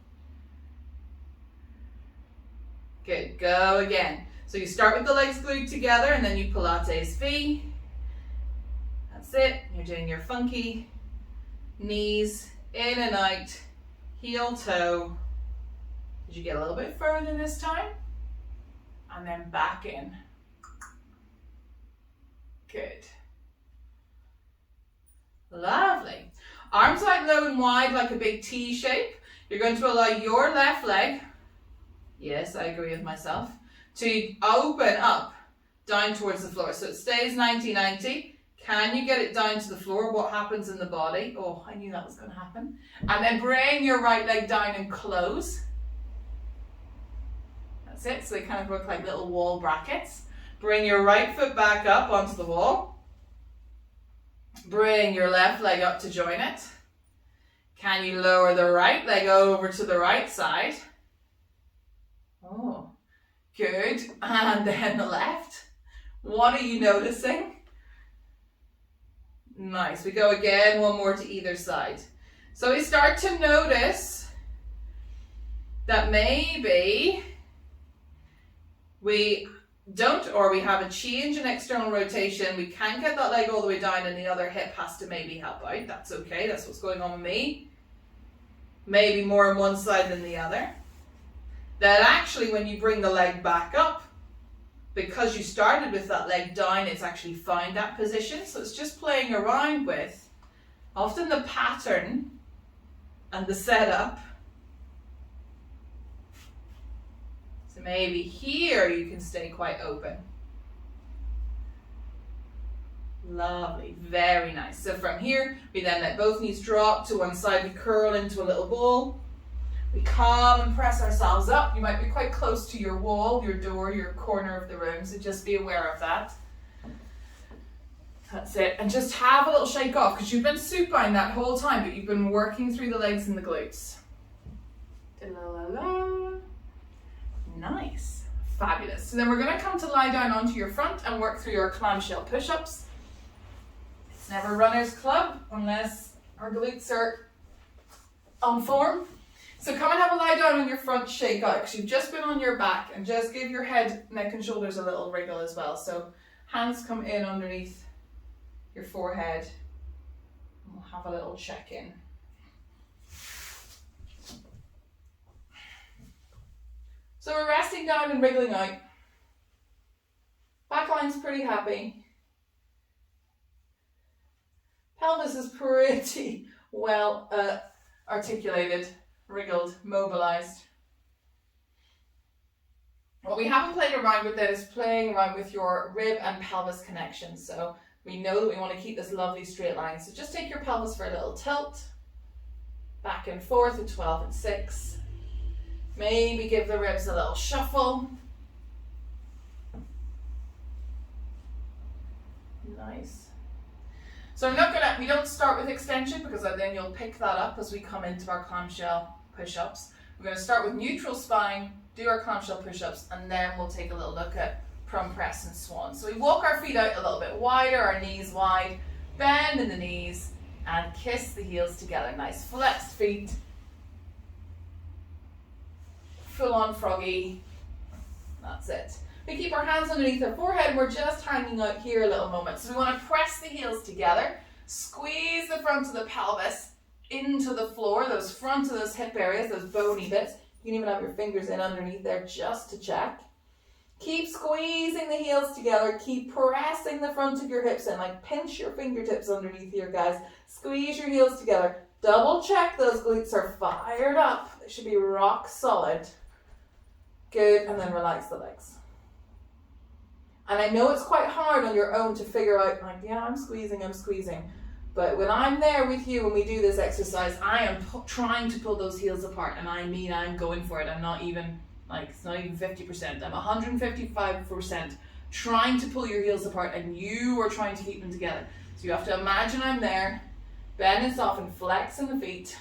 Speaker 1: Good, go again. So you start with the legs glued together and then you Pilates V. That's it. You're doing your funky knees in and out, heel toe. Did you get a little bit further this time? And then back in. Good. Lovely. Arms out low and wide like a big T shape. You're going to allow your left leg, yes, I agree with myself, to open up down towards the floor. So it stays 90-90. Can you get it down to the floor? What happens in the body? Oh, I knew that was going to happen. And then bring your right leg down and close. That's it. So they kind of look like little wall brackets. Bring your right foot back up onto the wall. Bring your left leg up to join it. Can you lower the right leg over to the right side? Oh, good. And then the left. What are you noticing? Nice. We go again, one more to either side. So we start to notice that maybe we don't, or we have a change in external rotation. We can't get that leg all the way down and the other hip has to maybe help out. That's okay. That's what's going on with me. Maybe more on one side than the other. That actually when you bring the leg back up, because you started with that leg down, it's actually found that position. So it's just playing around with often the pattern and the setup. So maybe here you can stay quite open. Lovely, very nice. So from here, we then let both knees drop to one side, we curl into a little ball. We come and press ourselves up. You might be quite close to your wall, your door, your corner of the room, so just be aware of that. That's it. And just have a little shake off, because you've been supine that whole time, but you've been working through the legs and the glutes. Da-la-la-la. Nice. Fabulous. So then we're going to come to lie down onto your front and work through your clamshell push-ups. It's never runner's club unless our glutes are on form. So come and have a lie down on your front shake out because you've just been on your back, and just give your head, neck and shoulders a little wriggle as well. So hands come in underneath your forehead and we'll have a little check in. So we're resting down and wriggling out. Backline's pretty happy. Pelvis is pretty well articulated, wriggled, mobilized. What we haven't played around with then is playing around with your rib and pelvis connection. So we know that we want to keep this lovely straight line. So just take your pelvis for a little tilt, back and forth at 12 and 6. Maybe give the ribs a little shuffle. Nice. So we don't start with extension because then you'll pick that up as we come into our clamshell push-ups. We're going to start with neutral spine, do our clamshell push-ups, and then we'll take a little look at prone press and swan. So we walk our feet out a little bit wider, our knees wide, bend in the knees, and kiss the heels together. Nice flexed feet. Full on froggy. That's it. We keep our hands underneath our forehead and we're just hanging out here a little moment. So we want to press the heels together, squeeze the front of the pelvis into the floor, those front of those hip areas, those bony bits. You can even have your fingers in underneath there just to check. Keep squeezing the heels together, keep pressing the front of your hips in, like pinch your fingertips underneath here, guys. Squeeze your heels together. Double check those glutes are fired up. They should be rock solid. Good, and then relax the legs. And I know it's quite hard on your own to figure out, like, yeah, I'm squeezing. But when I'm there with you when we do this exercise, I am trying to pull those heels apart. And I mean, I'm going for it. I'm not even, it's not even 50%. I'm 155% trying to pull your heels apart and you are trying to keep them together. So you have to imagine I'm there, bend and soften, flexing the feet,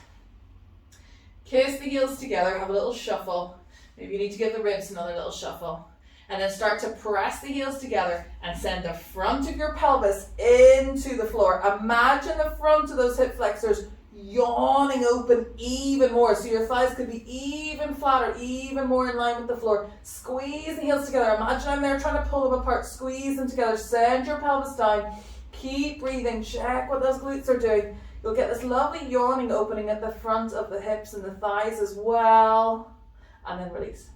Speaker 1: kiss the heels together, have a little shuffle. Maybe you need to give the ribs another little shuffle. And then start to press the heels together and send the front of your pelvis into the floor. Imagine the front of those hip flexors yawning open even more. So your thighs could be even flatter, even more in line with the floor. Squeeze the heels together. Imagine I'm there trying to pull them apart. Squeeze them together. Send your pelvis down. Keep breathing. Check what those glutes are doing. You'll get this lovely yawning opening at the front of the hips and the thighs as well. And then release.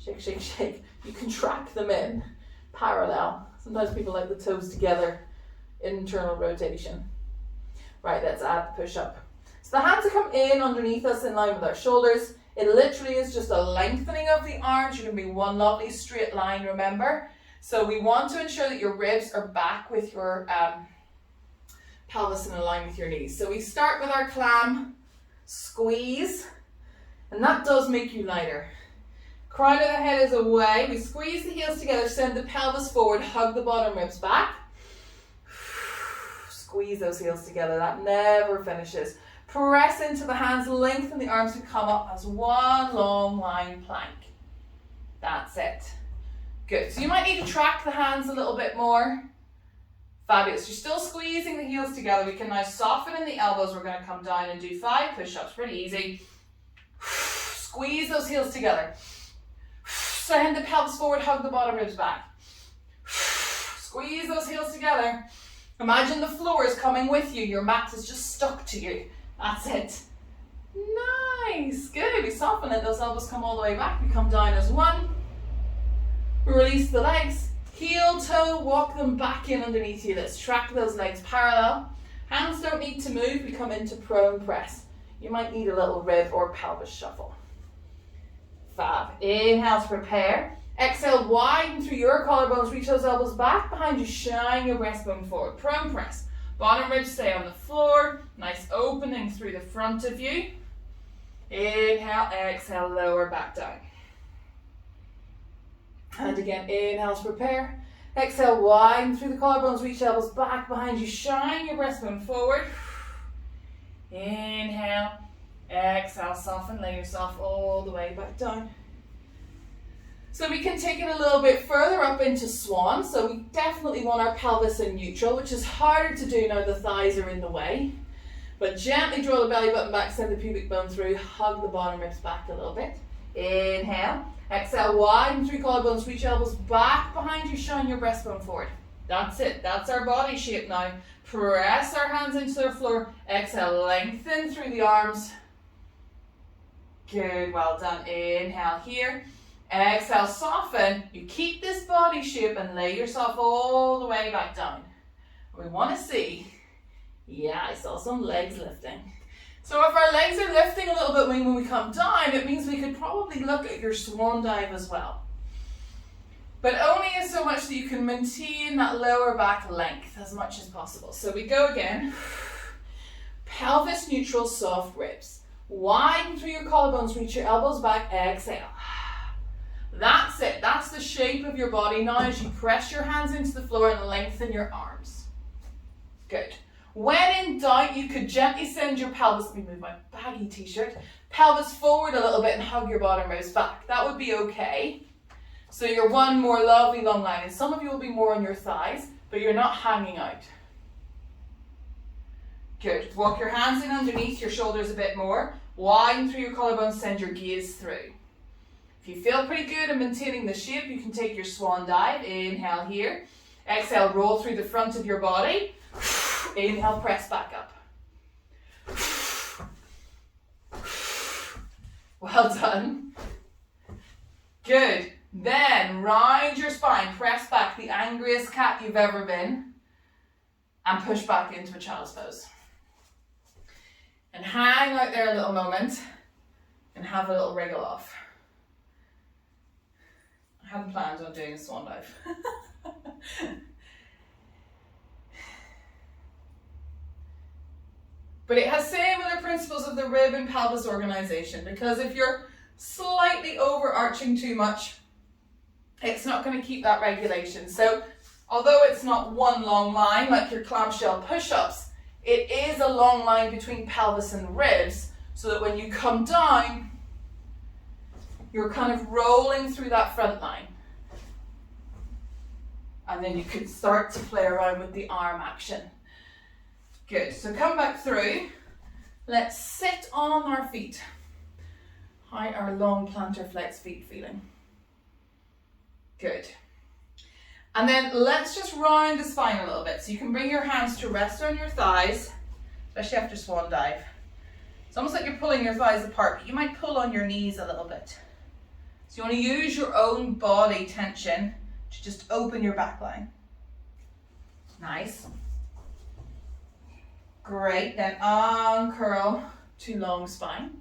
Speaker 1: Shake, shake, shake. You contract them in parallel. Sometimes people like the toes together. Internal rotation. Right, let's add the push-up. So the hands will come in underneath us in line with our shoulders. It literally is just a lengthening of the arms. You're going to be one lovely straight line, remember? So we want to ensure that your ribs are back with your pelvis in line with your knees. So we start with our clam, squeeze, and that does make you lighter. Crown of the head is away. We squeeze the heels together, send the pelvis forward, hug the bottom ribs back. Squeeze those heels together. That never finishes. Press into the hands, lengthen the arms to come up as one long line plank. That's it. Good. So you might need to track the hands a little bit more. Fabulous. You're still squeezing the heels together. We can now soften in the elbows. We're going to come down and do 5 push-ups. Pretty easy. Squeeze those heels together. Send the pelvis forward, hug the bottom ribs back. Squeeze those heels together. Imagine the floor is coming with you. Your mat is just stuck to you. That's it. Nice. Good. We soften it. Those elbows come all the way back. We come down as one. We release the legs. Heel, toe, walk them back in underneath you. Let's track those legs parallel. Hands don't need to move. We come into prone press. You might need a little rib or pelvis shuffle. Fab. Inhale to prepare. Exhale, widen through your collarbones. Reach those elbows back behind you. Shine your breastbone forward. Prone press. Bottom ribs stay on the floor. Nice opening through the front of you. Inhale, exhale, lower back down. And again, inhale to prepare. Exhale, widen through the collarbones. Reach elbows back behind you. Shine your breastbone forward. Inhale. Exhale, soften, lay yourself all the way back down. So we can take it a little bit further up into swan. So we definitely want our pelvis in neutral, which is harder to do now the thighs are in the way. But gently draw the belly button back, send the pubic bone through, hug the bottom ribs back a little bit. Inhale. Exhale, widen through collarbones, reach elbows back behind you, shine your breastbone forward. That's it. That's our body shape now. Press our hands into the floor. Exhale, lengthen through the arms. Good, well done. Inhale here. Exhale, soften. You keep this body shape and lay yourself all the way back down. We want to see, yeah, I saw some legs lifting. So if our legs are lifting a little bit when we come down, it means we could probably look at your swan dive as well. But only so much that you can maintain that lower back length as much as possible. So we go again. Pelvis neutral, soft ribs. Widen through your collarbones, reach your elbows back, exhale. That's it. That's the shape of your body now as you press your hands into the floor and lengthen your arms. Good. When in doubt, you could gently send your pelvis, let me move my baggy t-shirt, pelvis forward a little bit and hug your bottom ribs back. That would be okay. So you're one more lovely long line. And some of you will be more on your thighs, but you're not hanging out. Good. Walk your hands in underneath your shoulders a bit more. Widen through your collarbones, send your gaze through. If you feel pretty good in maintaining the shape, you can take your swan dive. Inhale here. Exhale, roll through the front of your body. Inhale, press back up. Well done. Good. Then round your spine, press back, the angriest cat you've ever been, and push back into a child's pose. And hang out there a little moment and have a little wriggle off. I hadn't planned on doing a swan dive. But it has similar principles of the rib and pelvis organization, because if you're slightly overarching too much, it's not going to keep that regulation. So although it's not one long line like your clamshell push-ups, it is a long line between pelvis and ribs, so that when you come down, you're kind of rolling through that front line. And then you can start to play around with the arm action. Good, so come back through. Let's sit on our feet. How are long plantar flex feet feeling? Good. And then let's just round the spine a little bit. So you can bring your hands to rest on your thighs, especially after swan dive. It's almost like you're pulling your thighs apart, but you might pull on your knees a little bit. So you want to use your own body tension to just open your back line. Nice. Great, then uncurl to long spine.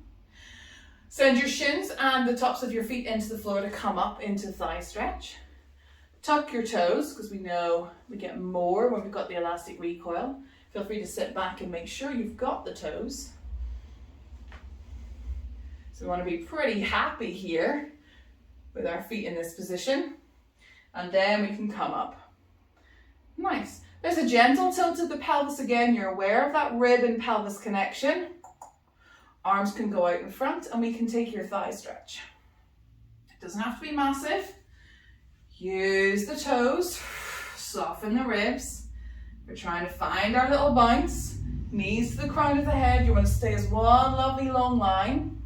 Speaker 1: Send your shins and the tops of your feet into the floor to come up into thigh stretch. Tuck your toes, because we know we get more when we've got the elastic recoil. Feel free to sit back and make sure you've got the toes. So we want to be pretty happy here with our feet in this position. And then we can come up. Nice. There's a gentle tilt of the pelvis again. You're aware of that rib and pelvis connection. Arms can go out in front and we can take your thigh stretch. It doesn't have to be massive. Use the toes, soften the ribs. We're trying to find our little bounce. Knees to the crown of the head. You want to stay as one lovely long line.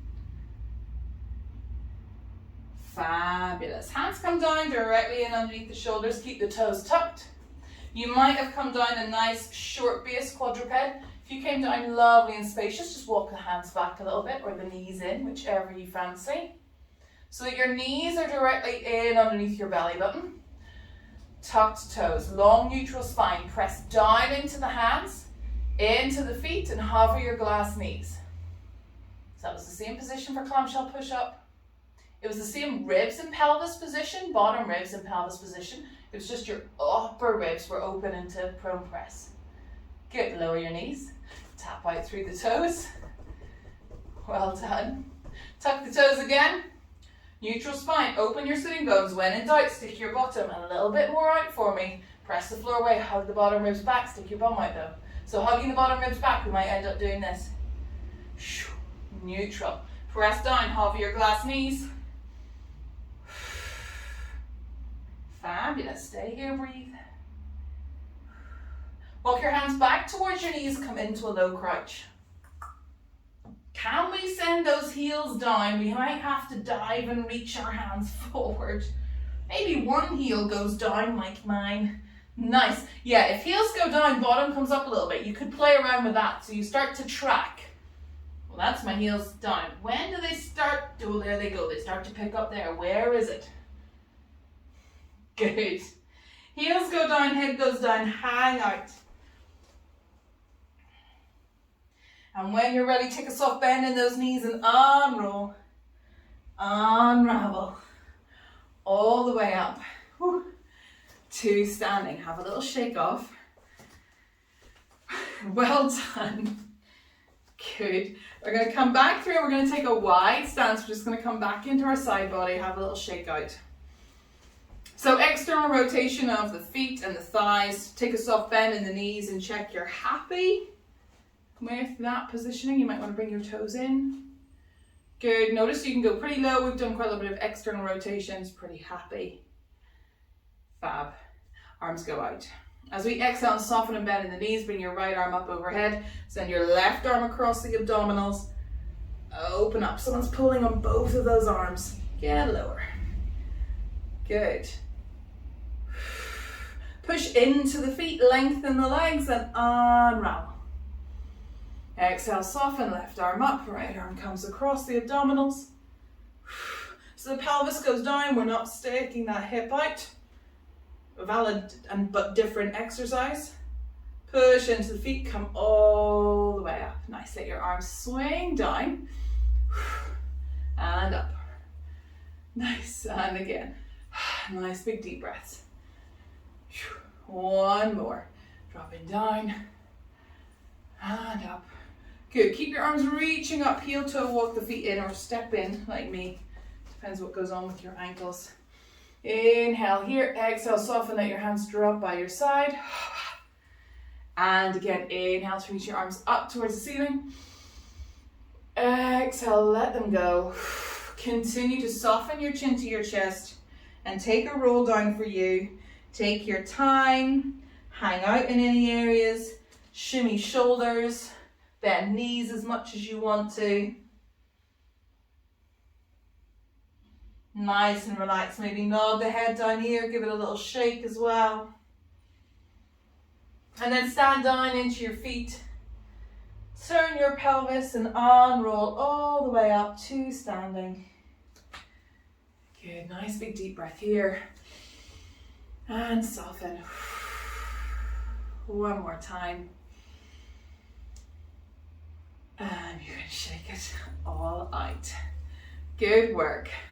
Speaker 1: Fabulous. Hands come down directly in underneath the shoulders. Keep the toes tucked. You might have come down a nice short base quadruped. If you came down lovely and spacious, just walk the hands back a little bit or the knees in, whichever you fancy. So that your knees are directly in underneath your belly button. Tucked toes, long neutral spine. Press down into the hands, into the feet, and hover your glass knees. So that was the same position for clamshell push-up. It was the same ribs and pelvis position, bottom ribs and pelvis position. It was just your upper ribs were open into prone press. Good, lower your knees. Tap out through the toes. Well done. Tuck the toes again. Neutral spine, open your sitting bones. When in doubt, stick your bottom a little bit more out for me. Press the floor away, hug the bottom ribs back, stick your bum out though. So hugging the bottom ribs back, we might end up doing this. Neutral. Press down, hover your glass knees. Fabulous, stay here, breathe. Walk your hands back towards your knees, come into a low crouch. send those heels down, we might have to dive and reach our hands forward. Maybe one heel goes down like mine. Nice. Yeah, if heels go down, bottom comes up a little bit. You could play around with that. So you start to track. Well, that's my heels down. When do they start? Oh, there they go. They start to pick up there. Where is it? Good. Heels go down, head goes down, hang out. And when you're ready, take a soft bend in those knees and unroll. Unravel. All the way up. Whew. To standing. Have a little shake off. Well done. Good. We're going to come back through. We're going to take a wide stance. We're just going to come back into our side body. Have a little shake out. So external rotation of the feet and the thighs. Take a soft bend in the knees and check you're happy with that positioning. You might want to bring your toes in. Good. Notice you can go pretty low. We've done quite a little bit of external rotations. Pretty happy. Fab. Arms go out. As we exhale and soften and bend in the knees, bring your right arm up overhead. Send your left arm across the abdominals. Open up. Someone's pulling on both of those arms. Get lower. Good. Push into the feet, lengthen the legs and unravel. Exhale, soften, left arm up, right arm comes across the abdominals. So the pelvis goes down, we're not staking that hip out. A valid but different exercise. Push into the feet, come all the way up. Nice, let your arms swing down and up. Nice, and again. Nice big deep breaths. One more. Dropping down and up. Good. Keep your arms reaching up, heel toe, walk the feet in or step in like me. Depends what goes on with your ankles. Inhale here, exhale, soften, let your hands drop by your side. And again, inhale to reach your arms up towards the ceiling. Exhale, let them go. Continue to soften your chin to your chest and take a roll down for you. Take your time, hang out in any areas, shimmy shoulders, bend knees as much as you want to. Nice and relaxed. Maybe nod the head down here, give it a little shake as well. And then stand down into your feet. Turn your pelvis and unroll all the way up to standing. Good, nice big deep breath here. And soften. One more time. And you can shake it all out. Good work.